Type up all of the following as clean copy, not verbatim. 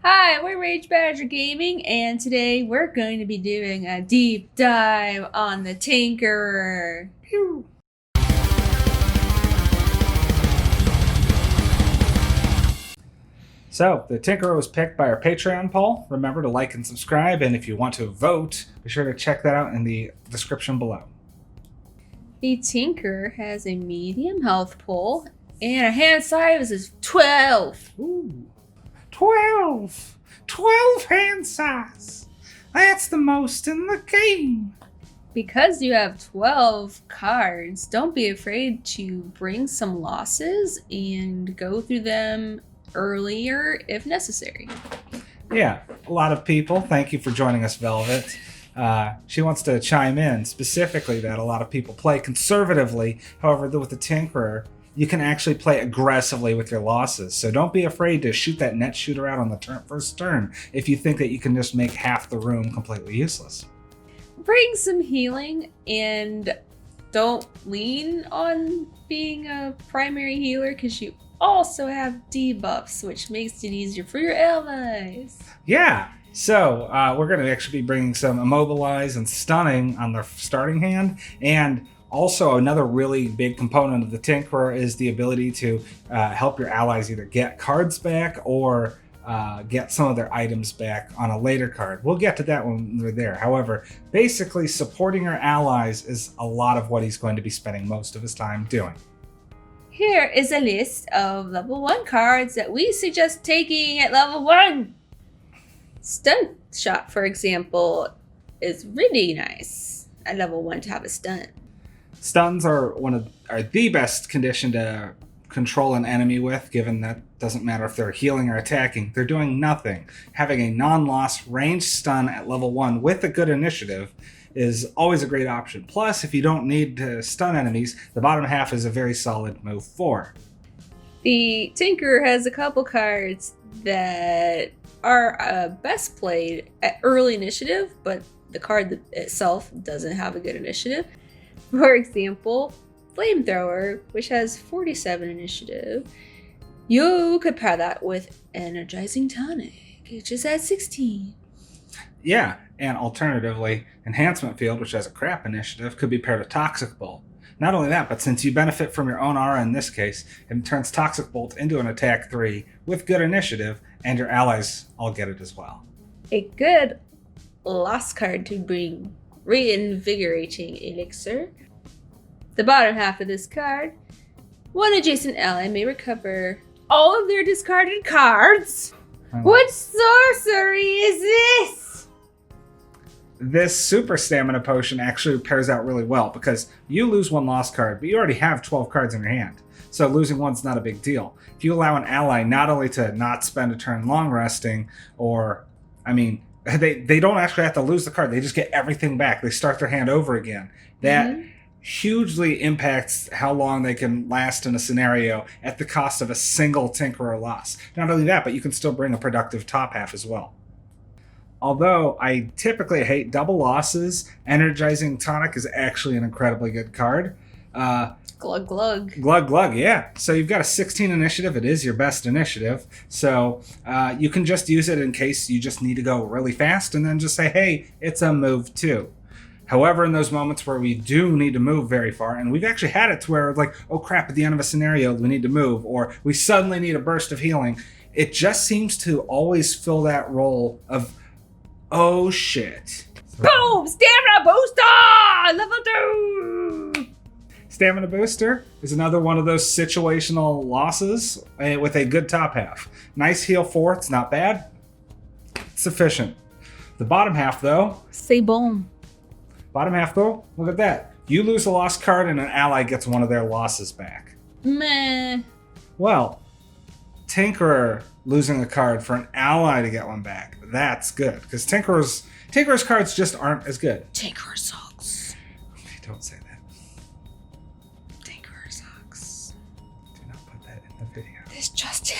Hi, we're Rage Badger Gaming, and today we're going to be doing a deep dive on the Tinkerer. Pew. So, the Tinkerer was picked by our Patreon poll. Remember to like and subscribe, and if you want to vote, be sure to check that out in the description below. The Tinkerer has a medium health pool, and a hand size is 12. Ooh. 12! 12 hand size! That's the most in the game! Because you have 12 cards, don't be afraid to bring some losses and go through them earlier if necessary. Yeah, a lot of people. Thank you for joining us, Velvet. She wants to chime in specifically that a lot of people play conservatively. However, with the Tinkerer, you can actually play aggressively with your losses. So don't be afraid to shoot that net shooter out on the first turn if you think that you can just make half the room completely useless. Bring some healing and don't lean on being a primary healer because you also have debuffs, which makes it easier for your allies. Yeah, so we're going to actually be bringing some immobilize and stunning on the starting hand, and also another really big component of the Tinkerer is the ability to help your allies either get cards back or get some of their items back on a later card. We'll get to that when they're there. However, basically supporting our allies is a lot of what he's going to be spending most of his time doing. Here is a list of level 1 cards that we suggest taking at level 1. Stunt Shot, for example, is really nice at level 1 to have a stunt. Stuns are the best condition to control an enemy with, given that doesn't matter if they're healing or attacking. They're doing nothing. Having a non-loss ranged stun at level 1 with a good initiative is always a great option. Plus, if you don't need to stun enemies, the bottom half is a very solid move 4. The Tinkerer has a couple cards that are best played at early initiative, but the card itself doesn't have a good initiative. For example, Flamethrower, which has 47 initiative. You could pair that with Energizing Tonic, which is at 16. Yeah, and alternatively, Enhancement Field, which has a crap initiative, could be paired with Toxic Bolt. Not only that, but since you benefit from your own aura in this case, it turns Toxic Bolt into an attack 3 with good initiative, and your allies all get it as well. A good lost card to bring, Reinvigorating Elixir. The bottom half of this card, one adjacent ally may recover all of their discarded cards. What sorcery is this? This super stamina potion actually pairs out really well because you lose one lost card, but you already have 12 cards in your hand. So losing one's not a big deal. If you allow an ally not only to not spend a turn long resting, or, they don't actually have to lose the card. They just get everything back. They start their hand over again. That hugely impacts how long they can last in a scenario at the cost of a single Tinkerer loss. Not only that, but you can still bring a productive top half as well. Although I typically hate double losses, Energizing Tonic is actually an incredibly good card. Glug glug. Glug glug, yeah. So you've got a 16 initiative. It is your best initiative. So you can just use it in case you just need to go really fast and then just say, hey, it's a move 2. However, in those moments where we do need to move very far, and we've actually had it to where, like, oh crap, at the end of a scenario, we need to move, or we suddenly need a burst of healing, it just seems to always fill that role of, oh shit. Boom! Stamina booster! Level 2! Stamina booster is another one of those situational losses with a good top half. Nice heal 4, it's not bad. It's sufficient. The bottom half, though. Say boom. Bottom half, though, look at that. You lose a lost card and an ally gets one of their losses back. Meh. Well, Tinkerer losing a card for an ally to get one back, that's good. Because Tinkerer's cards just aren't as good. Tinkerer sucks. Okay, don't say that. Tinkerer sucks. Do not put that in the video. This just...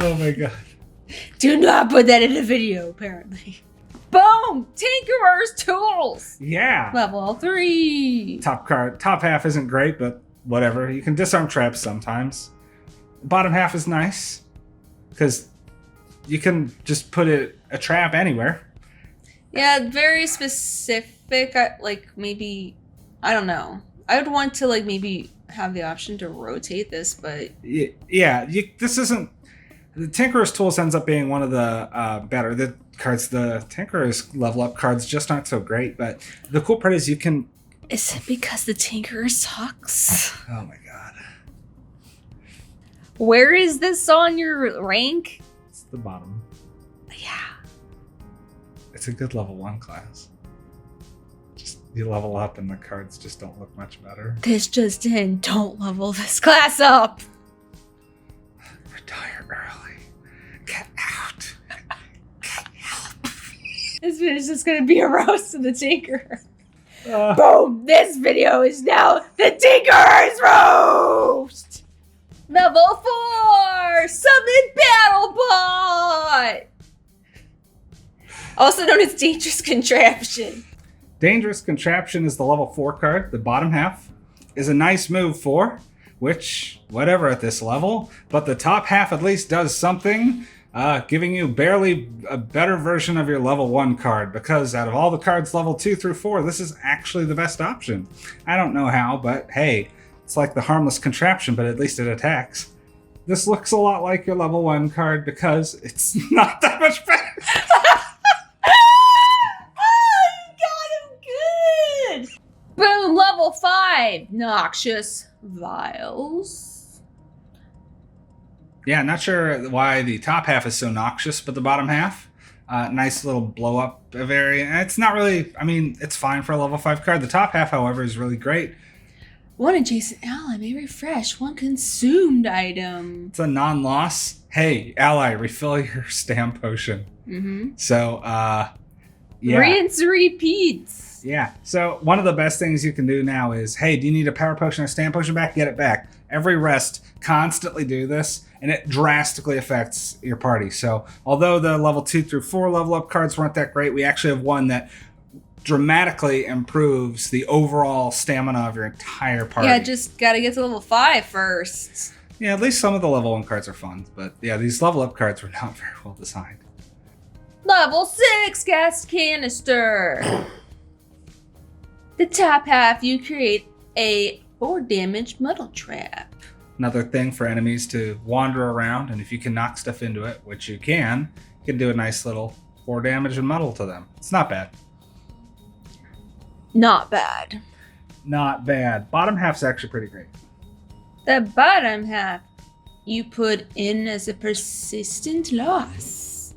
Oh my god. Do not put that in the video, apparently. Boom! Tinkerer's Tools! Yeah. Level 3. Top half isn't great, but whatever. You can disarm traps sometimes. The bottom half is nice. because you can just put a trap anywhere. Yeah, very specific. Like maybe, I don't know. I would want to like maybe have the option to rotate this, but yeah, this isn't. The Tinkerer's Tools ends up being one of the better the cards. The Tinkerer's level up cards just aren't so great, but the cool part is you can. Is it because the Tinkerer sucks? Oh my god. Where is this on your rank? It's the bottom. Yeah. It's a good level 1 class. Just you level up and the cards just don't look much better. This just in, don't level this class up. Retire early. Get out. Get help. This video is just gonna be a roast of the Tinkerer. Boom! This video is now the Tinkerer's roast! Level 4! Summon BattleBot! Also known as Dangerous Contraption. Dangerous Contraption is the level 4 card. The bottom half is a nice move for, which, whatever at this level, but the top half at least does something, giving you barely a better version of your level 1 card, because out of all the cards level 2 through 4, this is actually the best option. I don't know how, but hey, it's like the harmless contraption, but at least it attacks. This looks a lot like your level 1 card because it's not that much better. Boom, level 5, Noxious Vials. Yeah, not sure why the top half is so noxious, but the bottom half, nice little blow up variant. It's not really, I mean, it's fine for a level 5 card. The top half, however, is really great. One adjacent ally may refresh one consumed item. It's a non-loss. Hey, ally, refill your stam potion. Mm-hmm. So, yeah. Rinse repeats. Yeah, so one of the best things you can do now is, hey, do you need a power potion or stam potion back? Get it back. Every rest, constantly do this, and it drastically affects your party. So although the level 2 through 4 level up cards weren't that great, we actually have one that dramatically improves the overall stamina of your entire party. Yeah, just gotta get to level 5 first. Yeah, at least some of the level 1 cards are fun, but yeah, these level up cards were not very well designed. Level 6 Gas Canister. The top half, you create a 4 damage muddle trap. Another thing for enemies to wander around, and if you can knock stuff into it, which you can do a nice little 4 damage and muddle to them. It's not bad. Not bad. Not bad. Bottom half's actually pretty great. The bottom half, you put in as a persistent loss.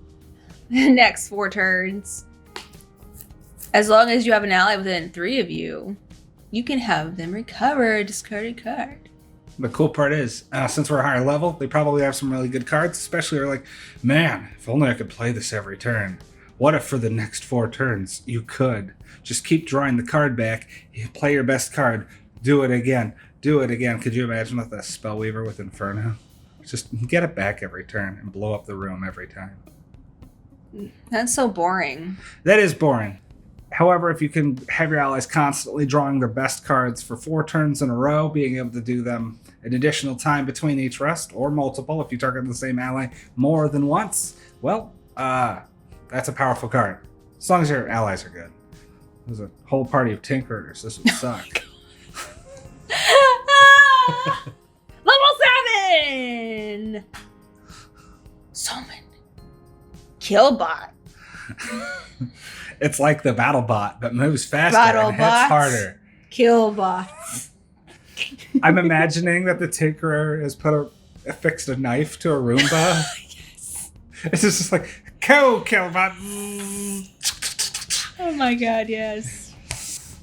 The next 4 turns. As long as you have an ally within 3 of you, you can have them recover a discarded card. The cool part is, since we're a higher level, they probably have some really good cards, especially they're like, man, if only I could play this every turn. What if for the next 4 turns, you could? Just keep drawing the card back, you play your best card, do it again, do it again. Could you imagine with a Spellweaver with Inferno? Just get it back every turn and blow up the room every time. That's so boring. That is boring. However, if you can have your allies constantly drawing their best cards for 4 turns in a row, being able to do them an additional time between each rest, or multiple if you target the same ally more than once, well, that's a powerful card. As long as your allies are good. There's a whole party of Tinkerers. This would suck. Level 7! Summon. Killbot. It's like the BattleBot, but moves faster and hits harder. Killbots. I'm imagining that the Tinkerer has affixed a knife to a Roomba. Yes. It's just like, go, Killbot. Oh my god, yes.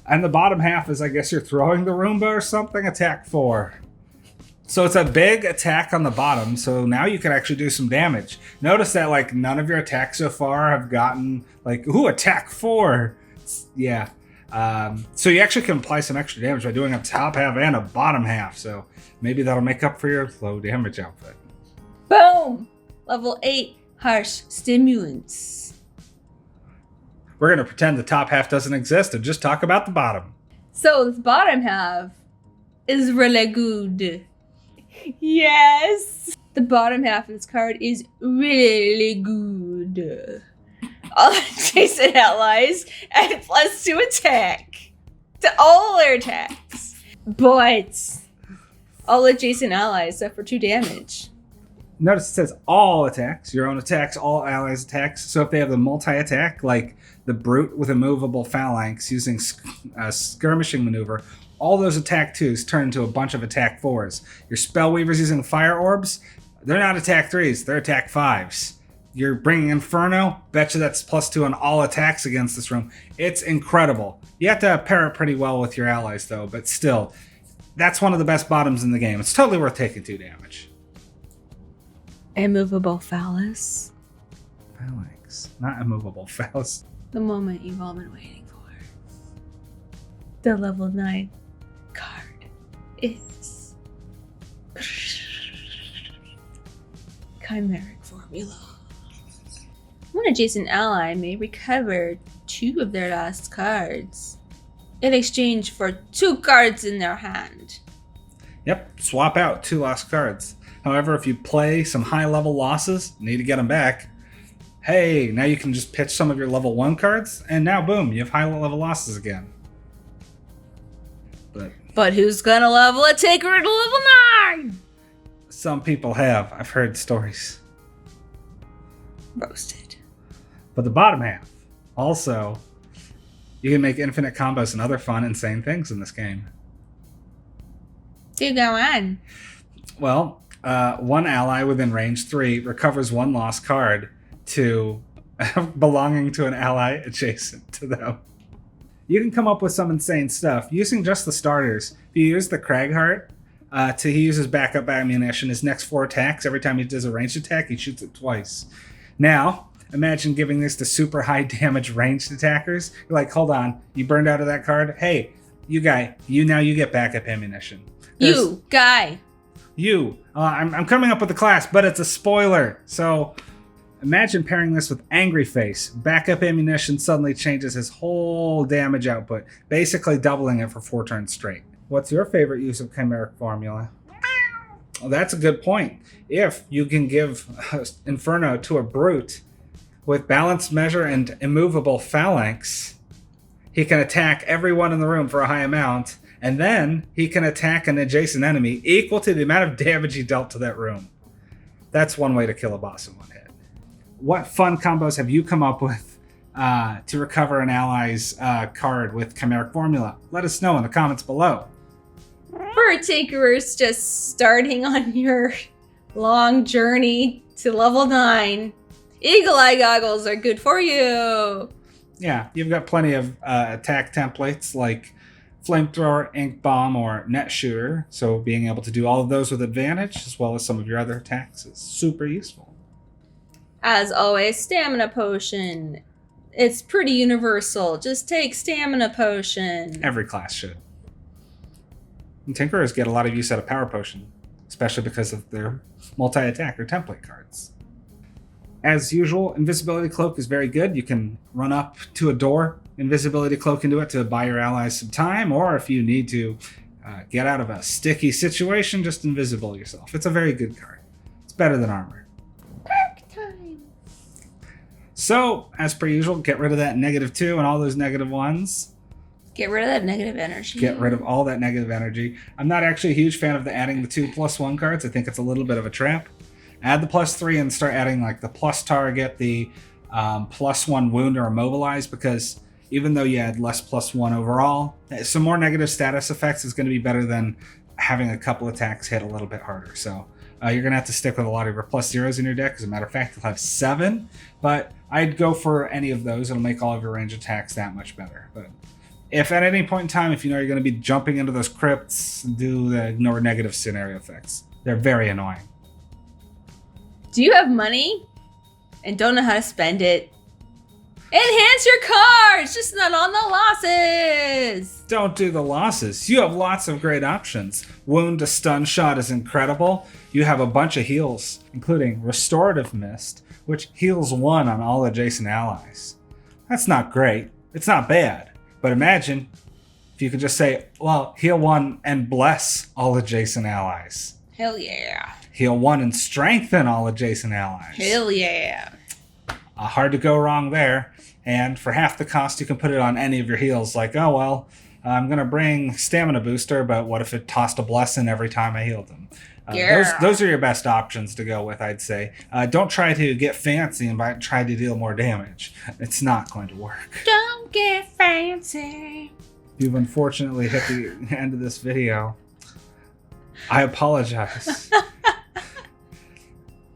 And the bottom half is, I guess you're throwing the Roomba or something, attack 4. So it's a big attack on the bottom, so now you can actually do some damage. Notice that, like, none of your attacks so far have gotten, like, ooh, attack 4. Yeah. So you actually can apply some extra damage by doing a top half and a bottom half, so maybe that'll make up for your low damage outfit. Boom! Level 8, Harsh Stimulants. We're going to pretend the top half doesn't exist and just talk about the bottom. So this bottom half is really good. Yes! The bottom half of this card is really good. All adjacent allies add +2 attack to all their attacks. But all adjacent allies suffer 2 damage. Notice it says all attacks, your own attacks, all allies' attacks. So if they have the multi-attack, like the Brute with a movable phalanx using a skirmishing maneuver, all those attack 2s turn into a bunch of attack 4s. Your Spellweavers using fire orbs, they're not attack 3s, they're attack 5s. You're bringing Inferno, betcha that's +2 on all attacks against this room. It's incredible. You have to pair it pretty well with your allies though, but still, that's one of the best bottoms in the game. It's totally worth taking 2 damage. Immovable phallus. Phalanx, not immovable phallus. The moment you've all been waiting for. The level 9 card is Chimeric Formula. One adjacent ally may recover 2 of their last cards in exchange for 2 cards in their hand. Yep, swap out 2 lost cards. However, if you play some high-level losses, need to get them back, hey, now you can just pitch some of your level 1 cards, and now boom, you have high-level losses again. But who's gonna level a Taker to level 9? Some people have. I've heard stories. Roasted. But the bottom half, also, you can make infinite combos and other fun, insane things in this game. Do go on. Well, one ally within range 3 recovers 1 lost card to belonging to an ally adjacent to them. You can come up with some insane stuff using just the starters. If you use the Cragheart, he uses backup ammunition. His next 4 attacks, every time he does a ranged attack, he shoots it twice. Now, imagine giving this to super high damage ranged attackers. You're like, hold on, you burned out of that card? Hey, you get backup ammunition. I'm coming up with a class, but it's a spoiler. So imagine pairing this with Angry Face. Backup ammunition suddenly changes his whole damage output, basically doubling it for 4 turns straight. What's your favorite use of Chimeric Formula? Well, that's a good point. If you can give Inferno to a Brute with Balanced Measure and Immovable Phalanx, he can attack everyone in the room for a high amount, and then he can attack an adjacent enemy equal to the amount of damage he dealt to that room. That's one way to kill a boss in 1 hit. What fun combos have you come up with to recover an ally's card with Chimeric Formula? Let us know in the comments below. For takers just starting on your long journey to level 9, Eagle Eye Goggles are good for you. Yeah, you've got plenty of attack templates like Flamethrower, Ink Bomb, or Net Shooter, so being able to do all of those with advantage, as well as some of your other attacks, is super useful. As always, Stamina Potion. It's pretty universal. Just take Stamina Potion. Every class should. And Tinkerers get a lot of use out of Power Potion, especially because of their multi-attack or template cards. As usual, Invisibility Cloak is very good. You can run up to a door, Invisibility Cloak into it to buy your allies some time, or if you need to get out of a sticky situation, just invisible yourself. It's a very good card. It's better than armor. Perk time. So, as per usual, get rid of that -2 and all those -1s. Get rid of that negative energy. Get rid of all that negative energy. I'm not actually a huge fan of the adding the 2 +1 cards. I think it's a little bit of a trap. Add the +3 and start adding like the plus target, the +1 wound or immobilize, because even though you had less +1 overall, some more negative status effects is going to be better than having a couple attacks hit a little bit harder. So you're going to have to stick with a lot of your +0s in your deck. As a matter of fact, you'll have 7, but I'd go for any of those. It'll make all of your range attacks that much better. But if at any point in time, if you know you're going to be jumping into those crypts, ignore negative scenario effects. They're very annoying. Do you have money and don't know how to spend it? Enhance your cards, just not on the losses. Don't do the losses. You have lots of great options. Wound to stun shot is incredible. You have a bunch of heals, including Restorative Mist, which heals 1 on all adjacent allies. That's not great. It's not bad. But imagine if you could just say, well, heal 1 and bless all adjacent allies. Hell yeah. Heal 1 and strengthen all adjacent allies. Hell yeah. Hard to go wrong there. And for half the cost, you can put it on any of your heals. Like, oh, well, I'm going to bring stamina booster, but what if it tossed a blessing every time I healed them? Those are your best options to go with, I'd say. Don't try to get fancy and try to deal more damage. It's not going to work. Don't get fancy. You've unfortunately hit the end of this video. I apologize.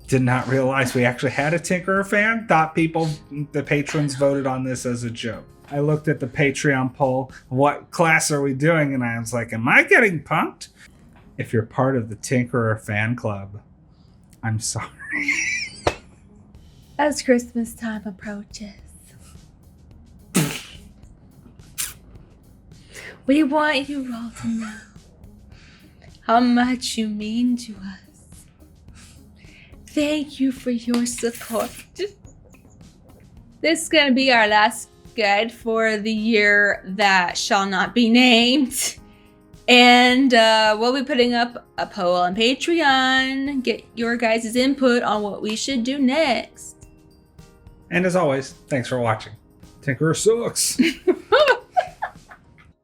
Did not realize we actually had a Tinkerer fan. Thought the patrons voted on this as a joke. I looked at the Patreon poll, what class are we doing? And I was like, am I getting punked? If you're part of the Tinkerer fan club, I'm sorry. As Christmas time approaches, we want you all to know how much you mean to us. Thank you for your support. This is going to be our last guide for the year that shall not be named. And we'll be putting up a poll on Patreon. Get your guys' input on what we should do next. And as always, thanks for watching. Tinkerer sucks.